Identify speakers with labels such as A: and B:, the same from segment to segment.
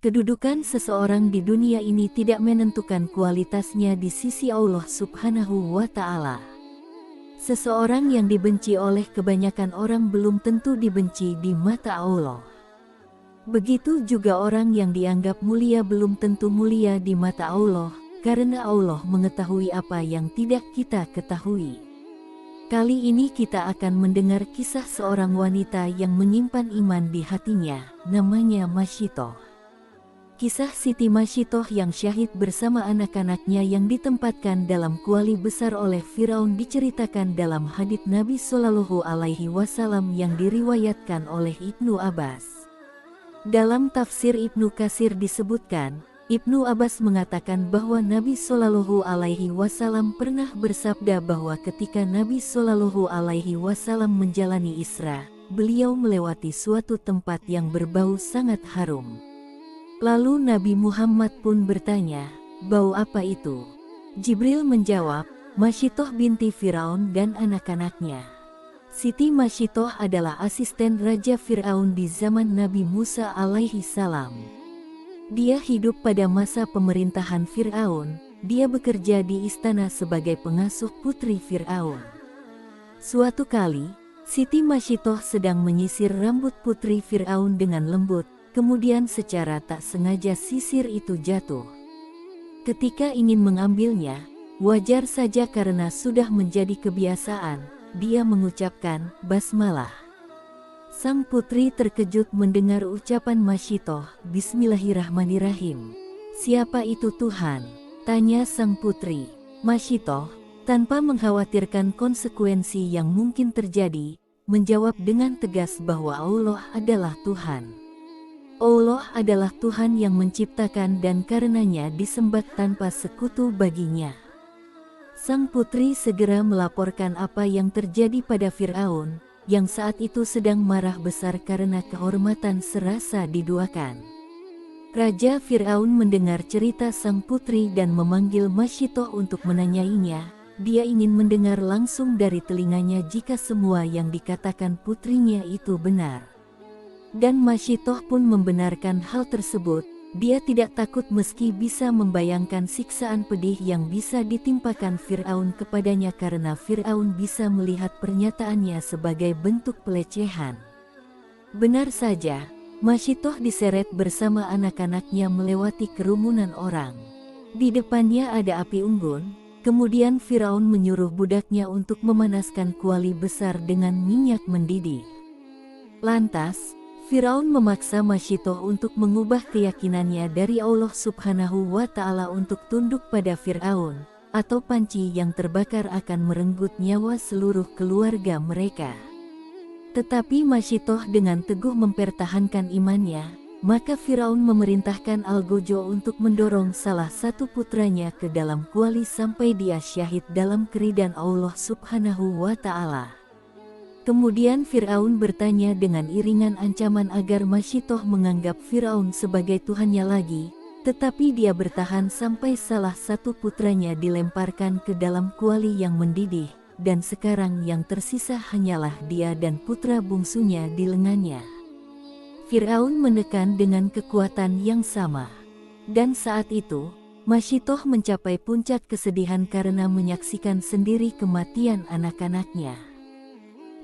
A: Kedudukan seseorang di dunia ini tidak menentukan kualitasnya di sisi Allah Subhanahu wa Ta'ala. Seseorang yang dibenci oleh kebanyakan orang belum tentu dibenci di mata Allah. Begitu juga orang yang dianggap mulia belum tentu mulia di mata Allah, karena Allah mengetahui apa yang tidak kita ketahui. Kali ini kita akan mendengar kisah seorang wanita yang menyimpan iman di hatinya, namanya Masyitoh. Kisah Siti Masyitoh yang syahid bersama anak-anaknya yang ditempatkan dalam kuali besar oleh Firaun diceritakan dalam hadits Nabi Shallallahu Alaihi Wasallam yang diriwayatkan oleh Ibnu Abbas. Dalam tafsir Ibnu Katsir disebutkan, Ibnu Abbas mengatakan bahwa Nabi Shallallahu Alaihi Wasallam pernah bersabda bahwa ketika Nabi Shallallahu Alaihi Wasallam menjalani Isra, beliau melewati suatu tempat yang berbau sangat harum. Lalu Nabi Muhammad pun bertanya, bau apa itu? Jibril menjawab, Masyitoh binti Firaun dan anak-anaknya. Siti Masyitoh adalah asisten Raja Firaun di zaman Nabi Musa alaihi salam. Dia hidup pada masa pemerintahan Firaun, dia bekerja di istana sebagai pengasuh putri Firaun. Suatu kali, Siti Masyitoh sedang menyisir rambut putri Firaun dengan lembut. Kemudian secara tak sengaja sisir itu jatuh. Ketika ingin mengambilnya, wajar saja karena sudah menjadi kebiasaan, dia mengucapkan basmalah. Sang putri terkejut mendengar ucapan Masyitoh, Bismillahirrahmanirrahim. Siapa itu Tuhan? Tanya sang putri. Masyitoh, tanpa mengkhawatirkan konsekuensi yang mungkin terjadi, menjawab dengan tegas bahwa Allah adalah Tuhan. Allah adalah Tuhan yang menciptakan dan karenanya disembah tanpa sekutu baginya. Sang putri segera melaporkan apa yang terjadi pada Firaun, yang saat itu sedang marah besar karena kehormatan serasa diduakan. Raja Firaun mendengar cerita sang putri dan memanggil Masyitoh untuk menanyainya. Dia ingin mendengar langsung dari telinganya jika semua yang dikatakan putrinya itu benar. Dan Masyitoh pun membenarkan hal tersebut. Dia tidak takut meski bisa membayangkan siksaan pedih yang bisa ditimpakan Firaun kepadanya karena Firaun bisa melihat pernyataannya sebagai bentuk pelecehan. Benar saja, Masyitoh diseret bersama anak-anaknya melewati kerumunan orang. Di depannya ada api unggun, kemudian Firaun menyuruh budaknya untuk memanaskan kuali besar dengan minyak mendidih. Lantas, Firaun memaksa Masyitoh untuk mengubah keyakinannya dari Allah Subhanahu wa Ta'ala untuk tunduk pada Firaun, atau panci yang terbakar akan merenggut nyawa seluruh keluarga mereka. Tetapi Masyitoh dengan teguh mempertahankan imannya, maka Firaun memerintahkan Algojo untuk mendorong salah satu putranya ke dalam kuali sampai dia syahid dalam keridhaan Allah Subhanahu wa Ta'ala. Kemudian Firaun bertanya dengan iringan ancaman agar Masyitoh menganggap Firaun sebagai Tuhannya lagi, tetapi dia bertahan sampai salah satu putranya dilemparkan ke dalam kuali yang mendidih, dan sekarang yang tersisa hanyalah dia dan putra bungsunya di lengannya. Firaun menekan dengan kekuatan yang sama. Dan saat itu, Masyitoh mencapai puncak kesedihan karena menyaksikan sendiri kematian anak-anaknya.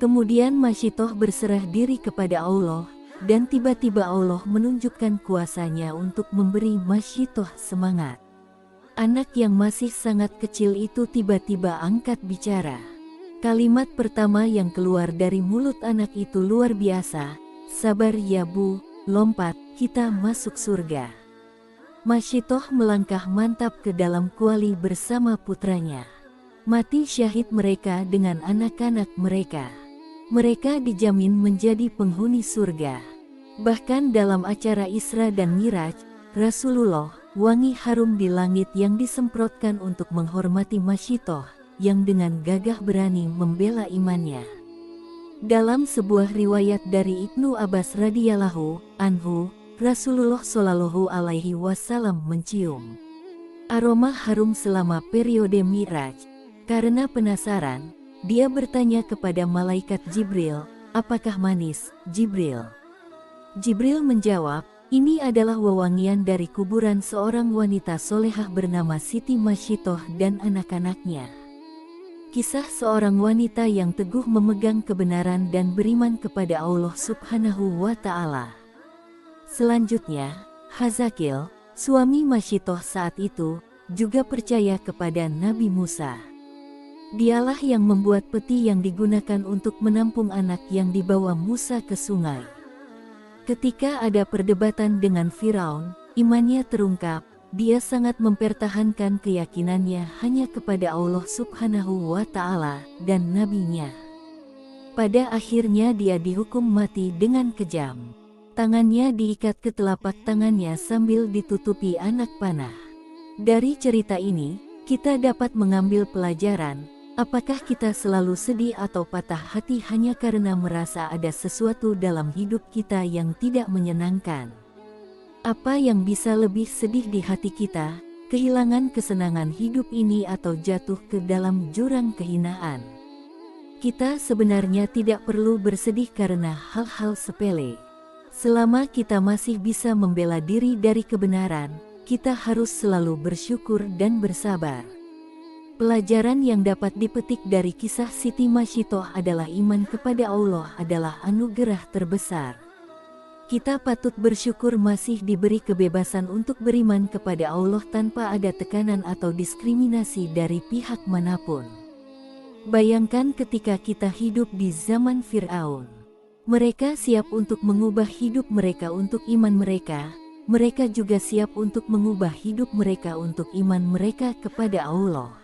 A: Kemudian Masyitoh berserah diri kepada Allah, dan tiba-tiba Allah menunjukkan kuasanya untuk memberi Masyitoh semangat. Anak yang masih sangat kecil itu tiba-tiba angkat bicara. Kalimat pertama yang keluar dari mulut anak itu luar biasa, sabar ya bu, lompat, kita masuk surga. Masyitoh melangkah mantap ke dalam kuali bersama putranya. Mati syahid mereka dengan anak-anak mereka. Mereka dijamin menjadi penghuni surga. Bahkan dalam acara Isra dan Miraj, Rasulullah, wangi harum di langit yang disemprotkan untuk menghormati Masyitoh, yang dengan gagah berani membela imannya. Dalam sebuah riwayat dari Ibnu Abbas radhiyallahu anhu, Rasulullah Shallallahu Alaihi Wasallam mencium aroma harum selama periode Miraj. Karena penasaran, dia bertanya kepada malaikat Jibril, apakah manis, Jibril? Jibril menjawab, Ini adalah wewangian dari kuburan seorang wanita solehah bernama Siti Masyitoh dan anak-anaknya. Kisah seorang wanita yang teguh memegang kebenaran dan beriman kepada Allah Subhanahu wa Ta'ala. Selanjutnya, Hazakil, suami Masyitoh saat itu, juga percaya kepada Nabi Musa. Dialah yang membuat peti yang digunakan untuk menampung anak yang dibawa Musa ke sungai. Ketika ada perdebatan dengan Firaun, imannya terungkap, dia sangat mempertahankan keyakinannya hanya kepada Allah Subhanahu wa Ta'ala dan Nabi-Nya. Pada akhirnya dia dihukum mati dengan kejam. Tangannya diikat ke telapak tangannya sambil ditutupi anak panah. Dari cerita ini, kita dapat mengambil pelajaran. Apakah kita selalu sedih atau patah hati hanya karena merasa ada sesuatu dalam hidup kita yang tidak menyenangkan? Apa yang bisa lebih sedih di hati kita, kehilangan kesenangan hidup ini atau jatuh ke dalam jurang kehinaan? Kita sebenarnya tidak perlu bersedih karena hal-hal sepele. Selama kita masih bisa membela diri dari kebenaran, kita harus selalu bersyukur dan bersabar. Pelajaran yang dapat dipetik dari kisah Siti Masyitoh adalah iman kepada Allah adalah anugerah terbesar. Kita patut bersyukur masih diberi kebebasan untuk beriman kepada Allah tanpa ada tekanan atau diskriminasi dari pihak manapun. Bayangkan ketika kita hidup di zaman Fir'aun. Mereka siap untuk mengubah hidup mereka untuk iman mereka. Mereka juga siap untuk mengubah hidup mereka untuk iman mereka kepada Allah.